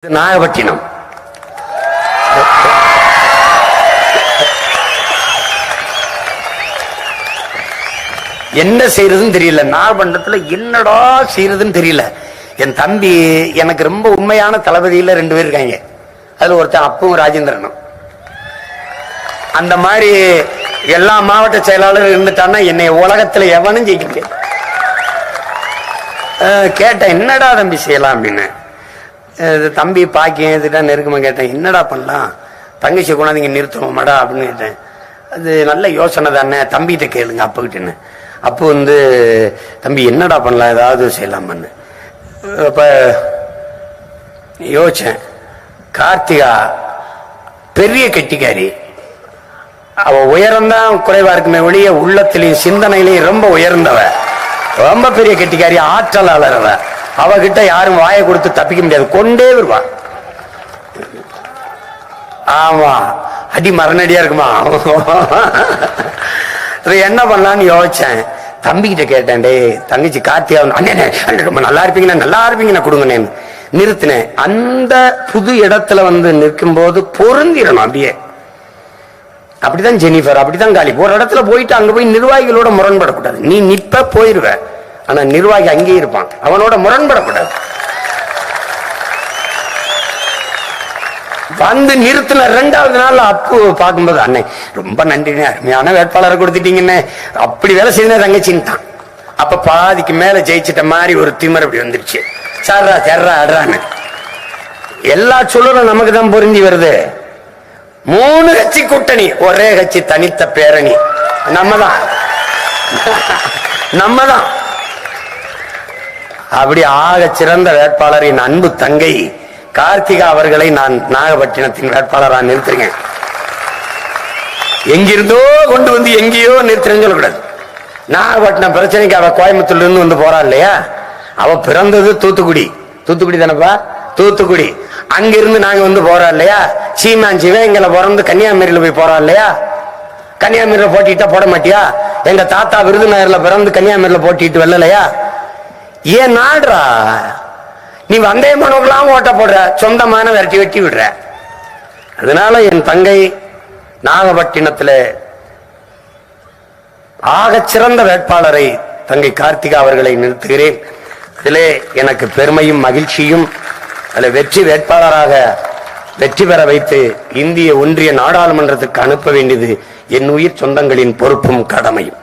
நாகப்பட்டினம் என்ன செய்யறதுன்னு தெரியல. நாகப்பட்டினத்துல என்னடா செய்யறதுன்னு தெரியல. என் தம்பி எனக்கு ரொம்ப உண்மையான தளபதியில 2 பேர் இருக்காங்க. அதுல ஒருத்தன் அப்பும் ராஜேந்திரனும். அந்த மாதிரி எல்லா மாவட்ட செயலாளரும் இருந்துட்டான்னா என்னை உலகத்துல எவனும் ஜெயிக்க முடியாது. கேட்டேன், என்னடா தம்பி செய்யலாம் அப்படின்னு. தம்பி பாக்கியம் இதுதான் நெருக்கமா கேட்டேன், என்னடா பண்ணலாம், தங்கச்சி கொண்டாந்து இங்க நிறுத்தணுமாடா அப்படின்னு கேட்டேன். அது நல்ல யோசனை தானே, தம்பிகிட்ட கேளுங்க அப்பகிட்டேன்னு. அப்போ தம்பி என்னடா பண்ணலாம், ஏதாவது செய்யலாமான்னு. அப்ப யோசிச்சேன். கார்த்திகா பெரிய கெட்டிக்காரி, அவ உயரம்தான் குறைவா இருக்குமே ஒழிய உள்ளத்திலையும் சிந்தனையிலையும் ரொம்ப உயர்ந்தவ, ரொம்ப பெரிய கெட்டிக்காரி, ஆற்றலாளர். அவகிட்ட யாரும் வாயை கொடுத்து தப்பிக்க முடியாது, கொண்டே வருவா. ஆமா, அடி மரணடியா இருக்குமா. என்ன பண்ணலான்னு யோசிச்சேன். தம்பிக்கிட்ட கேட்டேன், டே தங்கச்சி கார்த்திகா ரொம்ப நல்லா இருப்பீங்கன்னா நல்லா இருப்பீங்கன்னா கொடுங்கண்ணே நிறுத்தினேன். அந்த புது இடத்துல நிற்கும் போது பொருந்திரணும். அப்படியே அப்படிதான் ஜெனிஃபர், அப்படிதான் காலி. ஒரு இடத்துல போயிட்டு அங்க போய் நிர்வாகிகளோட முரண்படக்கூடாது. நீ நிப்ப போயிருவ, ஆனா நிர்வாகி அங்கேயே இருப்பான், அவனோட முரண்படக்கூடாது. நிறுத்தின 2வது நாள் அப்பு பார்க்கும்போது, அண்ணே ரொம்ப நன்றினே, அருமையான வேட்பாளரை கொடுத்துட்டீங்கன்னு, அப்படி வேலை செய்த தங்கச்சின்ட்டான். அப்ப பாதிக்கு மேல ஜெயிச்சிட்ட மாதிரி ஒரு திமிர் அப்படி வந்துருச்சு. சார்ரா சேர்றா அடுறான்னு எல்லா சொல்லும் நமக்கு தான் பொருந்தி வருது. 3 கட்சி கூட்டணி, ஒரே கட்சி தனித்த பேரணி. நம்மதான் அப்படி ஆக சிறந்த வேட்பாளரின் அன்பு தங்கை கார்த்திகா அவர்களை நான் நாகப்பட்டினத்தின் வேட்பாளராக நிறுத்துறேன். எங்கிருந்தோ கொண்டு வந்து எங்கேயோ நிறுத்துறேன்னு சொல்லக்கூடாது. நாகப்பட்டினம் பிரச்சனைக்கு அவ கோயம்புத்தூர்ல இருந்து போறா இல்லையா, அவ பிறந்தது தூத்துக்குடி தானப்பா, தூத்துக்குடி. அங்கிருந்து நாங்க போறா இல்லையா, சீமான் சிவகங்கையில பிறந்து கன்னியாகுமரியில போய் போறா இல்லையா. கன்னியாகுமரியில போட்டிட்டா போட மாட்டியா? எங்க தாத்தா விருதுநகர்ல பிறந்து கன்னியாகுமரியில போட்டிட்டு வரலையா? ஏன் நாடுறா நீ வந்தே மனுக்கெல்லாம் ஓட்ட போடுற, சொந்தமான வெட்டி விடுற. அதனால என் தங்கை நாகப்பட்டினத்துல ஆகச்சிறந்த வேட்பாளரை தங்கை கார்த்திகா அவர்களை நிறுத்துகிறேன். அதிலே எனக்கு பெருமையும் மகிழ்ச்சியும். அதில் வெற்றி வேட்பாளராக வெற்றி பெற வைத்து இந்திய ஒன்றிய நாடாளுமன்றத்துக்கு அனுப்ப வேண்டியது என் உயிர் சொந்தங்களின் பொறுப்பும் கடமையும்.